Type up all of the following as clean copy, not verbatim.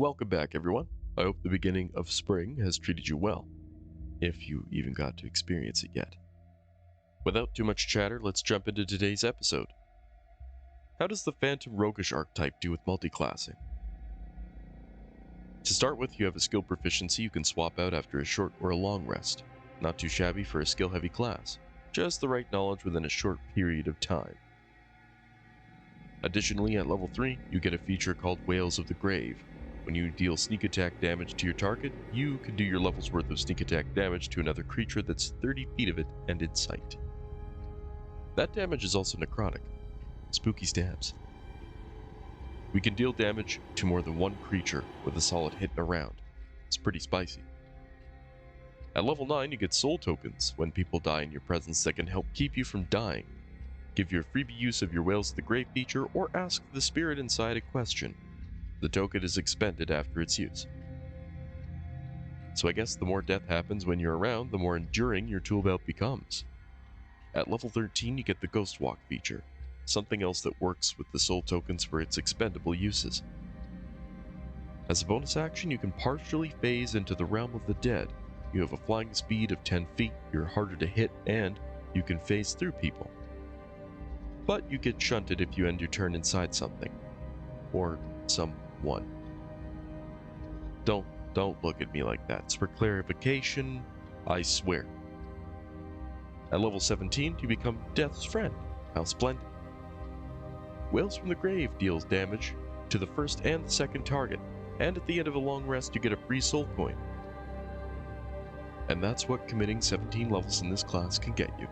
Welcome back, everyone. I hope the beginning of spring has treated you well, if you even got to experience it yet. Without too much chatter, let's jump into today's episode. How does the Phantom Roguish Archetype do with multiclassing? To start with, you have a skill proficiency you can swap out after a short or a long rest. Not too shabby for a skill-heavy class, just the right knowledge within a short period of time. Additionally, at level 3, you get a feature called Whales of the Grave. When you deal sneak attack damage to your target, you can do your level's worth of sneak attack damage to another creature that's 30 feet of it and in sight. That damage is also necrotic. Spooky stabs. We can deal damage to more than one creature with a solid hit in a round. It's pretty spicy. At level 9, you get soul tokens when people die in your presence that can help keep you from dying. Give your freebie use of your Whales of the Grave feature or ask the spirit inside a question. The token is expended after its use. So I guess the more death happens when you're around, the more enduring your tool belt becomes. At level 13, you get the Ghost Walk feature, something else that works with the soul tokens for its expendable uses. As a bonus action, you can partially phase into the realm of the dead. You have a flying speed of 10 feet, you're harder to hit, and you can phase through people. But you get shunted if you end your turn inside something. Or someone. Don't look at me like that. It's for clarification, I swear. At level 17, you become Death's Friend. How splendid. Whales from the Grave deals damage to the first and the second target, and at the end of a long rest you get a free soul coin. And that's what committing 17 levels in this class can get you.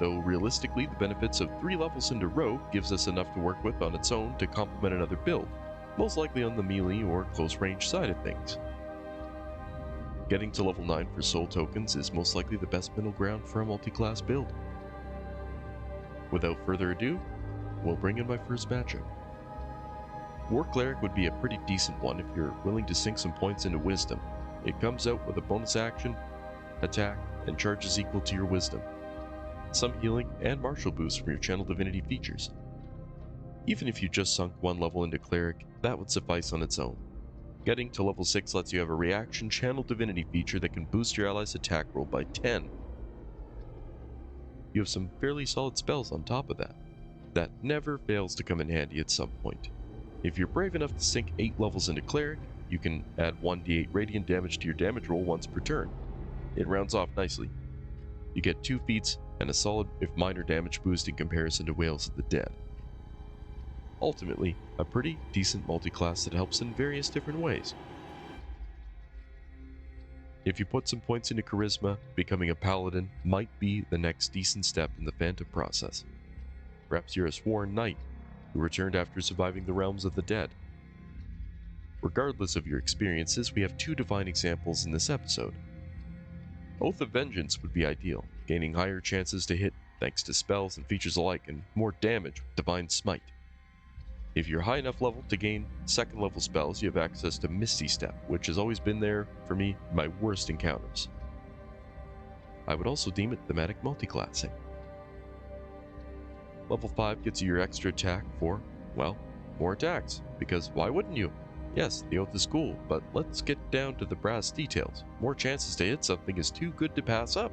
Though realistically, the benefits of 3 levels into Rogue gives us enough to work with on its own to complement another build, most likely on the melee or close range side of things. Getting to level 9 for soul tokens is most likely the best middle ground for a multi-class build. Without further ado, we'll bring in my first matchup. War Cleric would be a pretty decent one if you're willing to sink some points into Wisdom. It comes out with a bonus action, attack, and charges equal to your Wisdom. Some healing and martial boosts from your Channel Divinity features. Even if you just sunk one level into Cleric, that would suffice on its own. Getting to level 6 lets you have a reaction Channel Divinity feature that can boost your ally's attack roll by 10. You have some fairly solid spells on top of that. That never fails to come in handy at some point. If you're brave enough to sink 8 levels into Cleric, you can add 1d8 radiant damage to your damage roll once per turn. It rounds off nicely. You get 2 feats and a solid, if minor, damage boost in comparison to Whales of the Dead. Ultimately, a pretty decent multi-class that helps in various different ways. If you put some points into Charisma, becoming a Paladin might be the next decent step in the Phantom process. Perhaps you're a sworn knight who returned after surviving the realms of the dead. Regardless of your experiences, we have 2 divine examples in this episode. Oath of Vengeance would be ideal, gaining higher chances to hit thanks to spells and features alike, and more damage with Divine Smite. If you're high enough level to gain second level spells, you have access to Misty Step, which has always been there for me in my worst encounters. I would also deem it thematic multiclassing. Level 5 gets you your extra attack for, well, more attacks, because why wouldn't you? Yes, the oath is cool, but let's get down to the brass details. More chances to hit something is too good to pass up.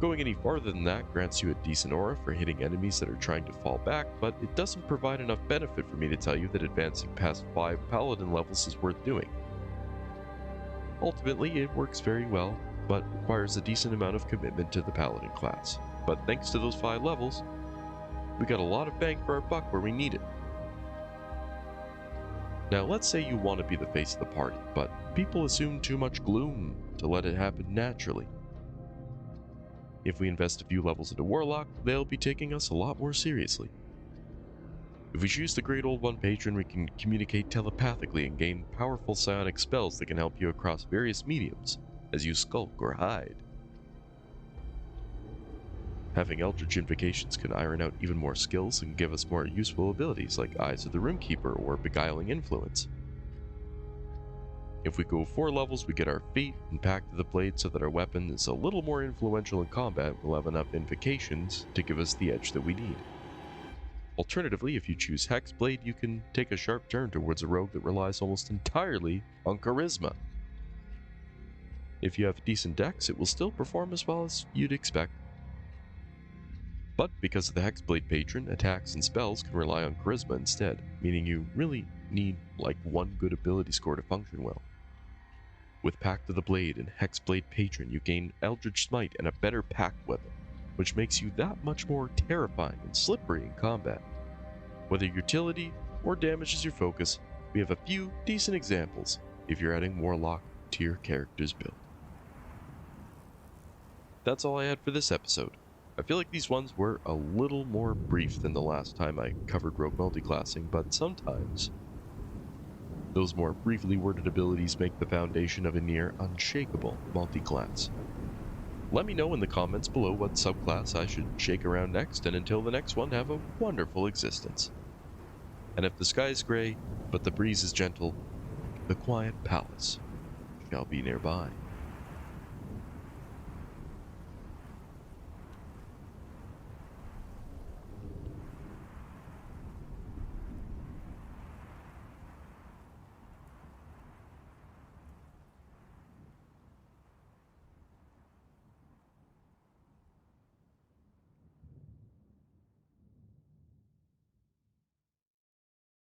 Going any farther than that grants you a decent aura for hitting enemies that are trying to fall back, but it doesn't provide enough benefit for me to tell you that advancing past 5 paladin levels is worth doing. Ultimately, it works very well, but requires a decent amount of commitment to the paladin class. But thanks to those 5 levels, we got a lot of bang for our buck where we need it. Now let's say you want to be the face of the party, but people assume too much gloom to let it happen naturally. If we invest a few levels into Warlock, they'll be taking us a lot more seriously. If we choose the Great Old One Patron, we can communicate telepathically and gain powerful psionic spells that can help you across various mediums as you skulk or hide. Having Eldritch Invocations can iron out even more skills and give us more useful abilities like Eyes of the Roomkeeper or Beguiling Influence. If we go 4 levels, we get our feet and Pact of the Blade so that our weapon is a little more influential in combat. We'll have enough invocations to give us the edge that we need. Alternatively, if you choose Hexblade, you can take a sharp turn towards a rogue that relies almost entirely on charisma. If you have decent dex, it will still perform as well as you'd expect. But because of the Hexblade patron, attacks and spells can rely on charisma instead, meaning you really need like one good ability score to function well. With Pact of the Blade and Hexblade patron, you gain Eldritch Smite and a better pact weapon, which makes you that much more terrifying and slippery in combat. Whether utility or damage is your focus, we have a few decent examples if you're adding Warlock to your character's build. That's all I had for this episode. I feel like these ones were a little more brief than the last time I covered rogue multiclassing, but sometimes those more briefly worded abilities make the foundation of a near unshakable multiclass. Let me know in the comments below what subclass I should shake around next, and until the next one, have a wonderful existence. And if the sky is gray, but the breeze is gentle, the quiet palace shall be nearby.